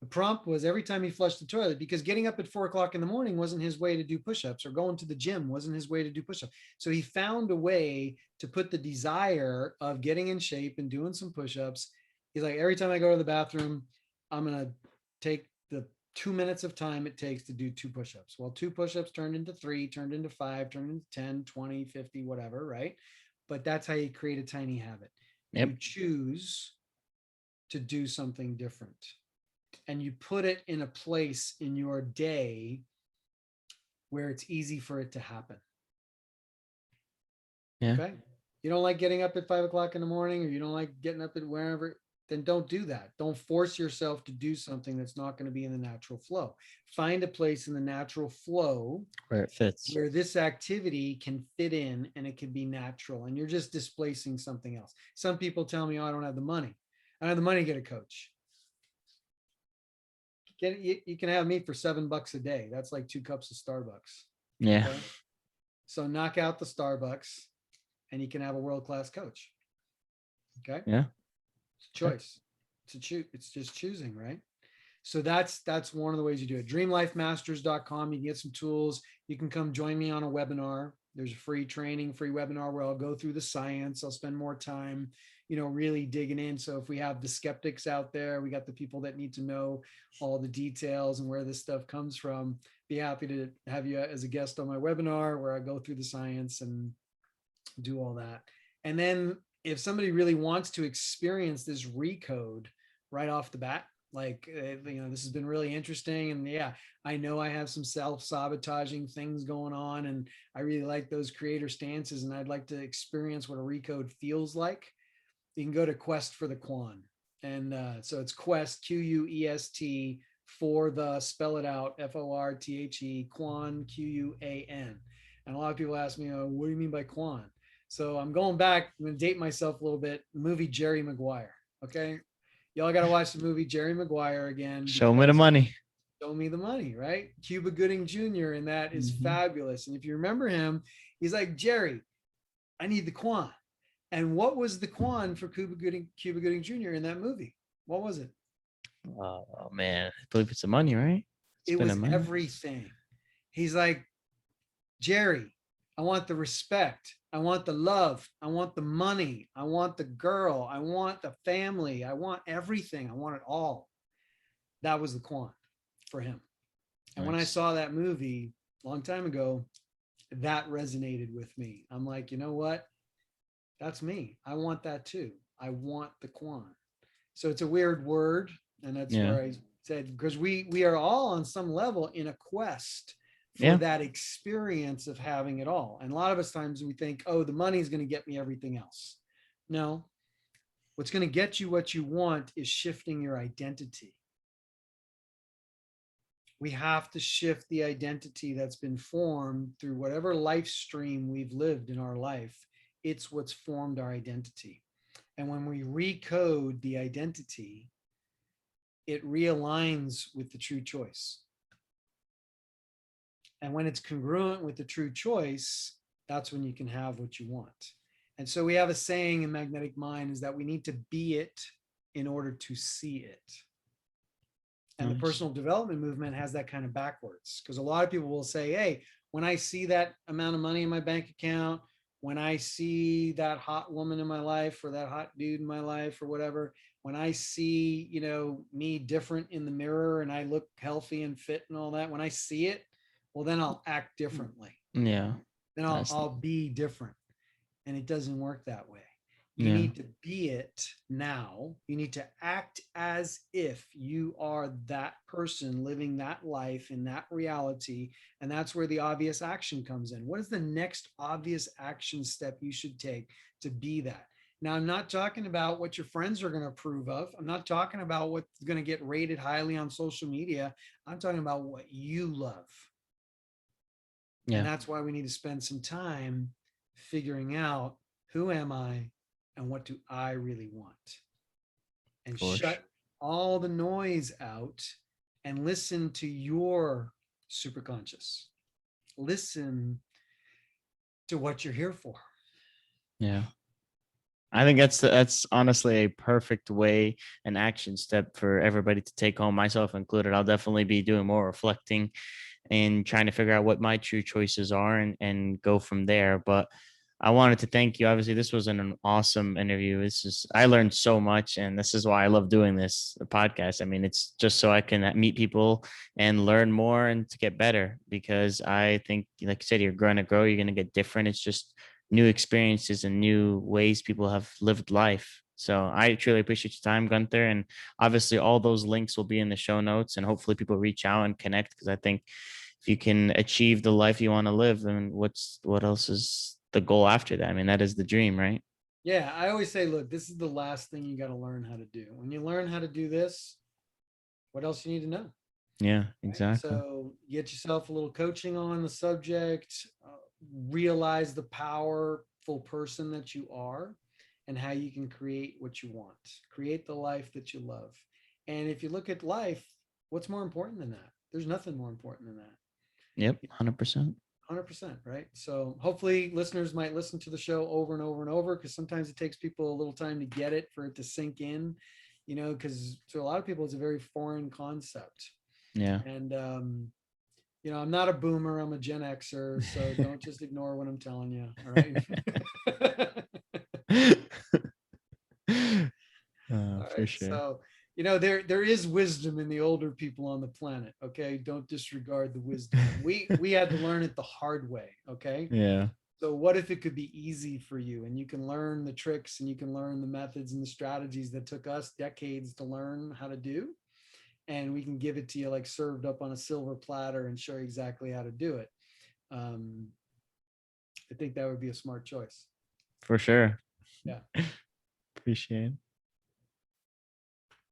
The prompt was every time he flushed the toilet, because getting up at 4 o'clock in the morning wasn't his way to do push-ups, or going to the gym wasn't his way to do push-ups. So he found a way to put the desire of getting in shape and doing some push-ups. He's like, every time I go to the bathroom, I'm going to take the 2 minutes of time it takes to do 2 push-ups. Well, 2 push-ups turned into 3, turned into 5, turned into 10, 20, 50, whatever, right? But that's how you create a tiny habit. Yep. You choose to do something different, and you put it in a place in your day where it's easy for it to happen. Yeah. Okay. You don't like getting up at 5 o'clock in the morning, or you don't like getting up at wherever, then don't do that. Don't force yourself to do something that's not going to be in the natural flow. Find a place in the natural flow Where it fits. where this activity can fit in and it can be natural, and you're just displacing something else. Some people tell me, oh, I don't have the money. I don't have the money to get a coach. You can have me for $7 a day. That's like 2 cups of Starbucks. Yeah. Okay? So knock out the Starbucks and you can have a world-class coach. Okay. Yeah. It's a choice. It's just choosing, right? So that's one of the ways you do it. Dreamlifemasters.com. You can get some tools. You can come join me on a webinar. There's a free training, free webinar where I'll go through the science. I'll spend more time, really digging in. So if we have the skeptics out there, we got the people that need to know all the details and where this stuff comes from. Be happy to have you as a guest on my webinar where I go through the science and do all that. And then if somebody really wants to experience this recode right off the bat, like, this has been really interesting. And yeah, I know I have some self-sabotaging things going on, and I really like those creator stances, and I'd like to experience what a recode feels like. You can go to Quest for the Quan. And so it's Quest, Quest, for the, spell it out, Forthe, Quan, Quan. And a lot of people ask me, what do you mean by Quan? So I'm going back, I'm going to date myself a little bit. The movie Jerry Maguire. Okay. Y'all got to watch the movie Jerry Maguire again. Show me the money. Show me the money, right? Cuba Gooding Jr. And that is fabulous. And if you remember him, he's like, Jerry, I need the Quan. And what was the Quan for Cuba Gooding Jr. in that movie? What was it? Oh man, I believe it's the money, right? It was everything. He's like, Jerry, I want the respect. I want the love. I want the money. I want the girl. I want the family. I want everything. I want it all. That was the quant for him. And when I Nice. saw that movie a long time ago, that resonated with me. I'm like, you know what? That's me. I want that too. I want the quant. So it's a weird word. And that's Yeah. where I said, because we are all on some level in a quest for Yeah. that experience of having it all. And a lot of us times we think, oh, the money is going to get me everything else. No, what's going to get you what you want is shifting your identity. We have to shift the identity that's been formed through whatever life stream we've lived in our life. It's what's formed our identity. And when we recode the identity, it realigns with the true choice. And when it's congruent with the true choice, that's when you can have what you want. And so we have a saying in Magnetic Mind is that we need to be it in order to see it. And the Nice. personal development movement has that kind of backwards, because a lot of people will say, hey, when I see that amount of money in my bank account, when I see that hot woman in my life or that hot dude in my life or whatever, when I see, me different in the mirror and I look healthy and fit and all that, when I see it, well, then I'll act differently. Yeah. Then That's I'll be different. And it doesn't work that way. You yeah. need to be it now. You need to act as if you are that person living that life in that reality. And that's where the obvious action comes in. What is the next obvious action step you should take to be that? Now, I'm not talking about what your friends are going to approve of. I'm not talking about what's going to get rated highly on social media. I'm talking about what you love. And Yeah. that's why we need to spend some time figuring out, who am I and what do I really want? And For sure. shut all the noise out and listen to your superconscious. Listen to what you're here for. Yeah. I think that's honestly a perfect way, an action step for everybody to take home, myself included. I'll definitely be doing more reflecting and trying to figure out what my true choices are and go from there. But I wanted to thank you. Obviously, this was an awesome interview. I learned so much, and this is why I love doing this podcast. I mean, it's just so I can meet people and learn more and to get better, because I think, like you said, you're going to grow, you're going to get different. It's just new experiences and new ways people have lived life. So I truly appreciate your time, Gunther. And obviously, all those links will be in the show notes, and hopefully people reach out and connect, because I think if you can achieve the life you want to live, then what else is the goal after that? I mean, that is the dream, right? Yeah, I always say, look, this is the last thing you got to learn how to do. When you learn how to do this, what else you need to know? Yeah, Right? exactly. So get yourself a little coaching on the subject, realize the powerful person that you are and how you can create what you want, create the life that you love. And if you look at life, what's more important than that? There's nothing more important than that. Yep, 100%. 100%, right? So hopefully listeners might listen to the show over and over and over, because sometimes it takes people a little time to get it, for it to sink in, because to a lot of people it's a very foreign concept. Yeah. And I'm not a boomer, I'm a Gen Xer, so don't just ignore what I'm telling you. All right. All For right. sure. So, there is wisdom in the older people on the planet. Okay. Don't disregard the wisdom. And we had to learn it the hard way. Okay. Yeah, So what if it could be easy for you, and you can learn the tricks and you can learn the methods and the strategies that took us decades to learn how to do, and we can give it to you like served up on a silver platter and show you exactly how to do it. um, I think that would be a smart choice. for sure. Yeah. Appreciate it.